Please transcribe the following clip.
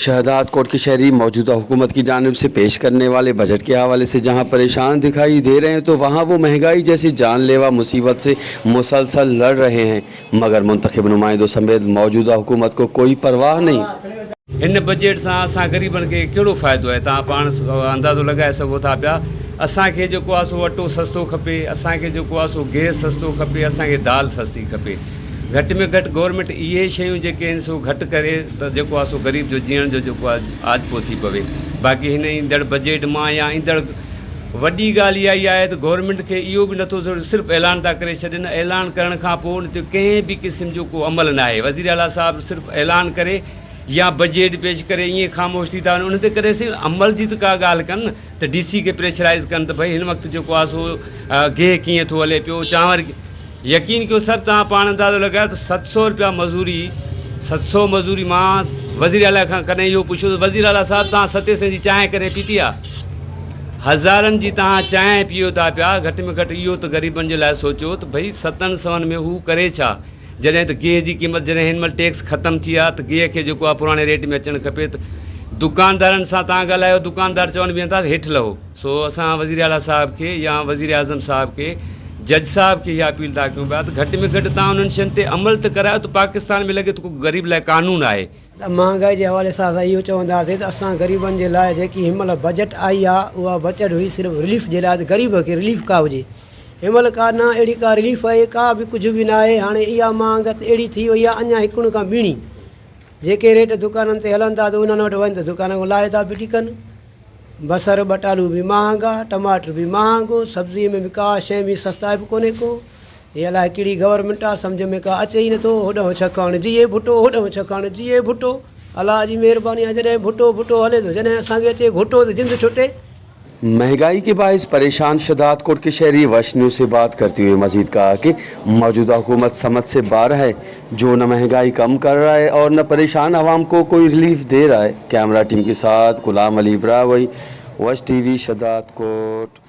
शहदादकोट के शहरी मौजूदा हुकूमत की जानिब से पेश करने वाले बजट के हवाले से जहां परेशान दिखाई दे रहे हैं तो वहां वो महंगाई जैसी जानलेवा मुसीबत से मुसलसल लड़ रहे हैं, मगर मुंतखब नुमाइंदों समेत मौजूदा हुकूमत को कोई परवाह नहीं। इन बजट से असां गरीबन के कहिड़ो फ़ाइदो है? तव्हां पाण अंदाज़ो लगाए सघो था पिया। असांखे जेको आहे सो अटो सस्तो खपे, असांखे जेको आहे सो गैस सस्तो खपे, असांखे दाल सस्ती खपे। घटि में घटि गवर्नमेंट इहे शयूं जेके आहिनि सो घटि करे त जेको आहे सो ग़रीब जो जीअण जो जेको आहे आजपो थी पवे। बाक़ी हिन ईंदड़ बजट मां या ईंदड़ वॾी ॻाल्हि इहा ई आहे त गवर्नमेंट खे इहो बि नथो सिर्फ़ु ऐलान था करे छॾनि। ऐलान करण खां पोइ उन ते कंहिं बि क़िस्म जो को अमल न आहे। वज़ीर आला साहिबु सिर्फ़ु ऐलान करे या बजट पेश करे ईअं ख़ामोश थी था वञनि। उन ते करे से अमल जी त का ॻाल्हि कनि त DC खे प्रेशराइज़ कनि त भई हिन वक़्तु जेको आहे सो गेह कीअं थो हले पियो, चांवर। यकीन कयो सर, तव्हां पाण अंदाज़ो लॻायो त 700 रुपया मज़ूरी, 700 मज़ूरी मां वज़ीर आला खां कॾहिं इहो पुछो त वज़ीर आला साहिबु तव्हां 700 जी चांहि करे पीती आहे? हज़ारनि जी तव्हां चांहि पीओ था पिया। घटि में घटि इहो त ग़रीबनि जे लाइ सोचो त भई 700 में हू करे छा? जॾहिं त गेह जी क़ीमत जॾहिं हिन महिल टैक्स ख़तमु थी आहे त गेह खे जेको आहे पुराणे रेट में अचणु खपे। त दुकानदारनि सां तव्हां ॻाल्हायो, दुकानदार चवनि बीहनि था हेठि लहो। सो असां वज़ीर आला साहिब खे या वज़ीर आज़म साहिब खे, जज साहब की इहा अपील था कयूं पिया त घटि में घटि तव्हां उन्हनि शयुनि ते अमल त करायो त पाकिस्तान में लॻे थो को ग़रीब लाइ कानून आहे। महांगाई जे हवाले सां असां इहो चवंदासीं त असां ग़रीबनि जे लाइ जेकी हिन महिल बजट आई आहे उहा बजट हुई सिर्फ़ु रिलीफ जे लाइ, ग़रीब खे रिलीफ का हुजे। हिन महिल का न अहिड़ी का रिलीफ आहे, का बि कुझु बि न आहे। हाणे इहा महांगत अहिड़ी थी वई आहे, अञा हिकु खां ॿीणी जेके रेट दुकाननि ते हलनि था त उन्हनि वटि वञनि त दुकान खां लाहे था फिटी कनि। बसर बटालू भी महंगा, टमाटर भी महंगो, सब्ज़ी में भी का शइ भी सस्ता भी कोन्हे को। ये अलाए कहिड़ी गवर्नमेंट आहे, सम्झ में का अचे ई नथो। होॾो छकाण जीए भुटो, होॾो छकाण जीए भुटो। अलाह जी महिरबानी आहे, जॾहिं भुटो भुटो हले थो, जॾहिं असांखे अचे घुटो त जिंद छुटे। महंगाई के बायस परेशान शहदादकोट के शहरी वश न्यूज़ से बात करते हुए मजीद कहा कि मौजूदा हुकूमत समझ से बाहर है, जो न महंगाई कम कर रहा है और न परेशान आवाम को कोई रिलीफ दे रहा है। कैमरा टीम के साथ गुलाम अली ब्रावई, वश TV शहदादकोट।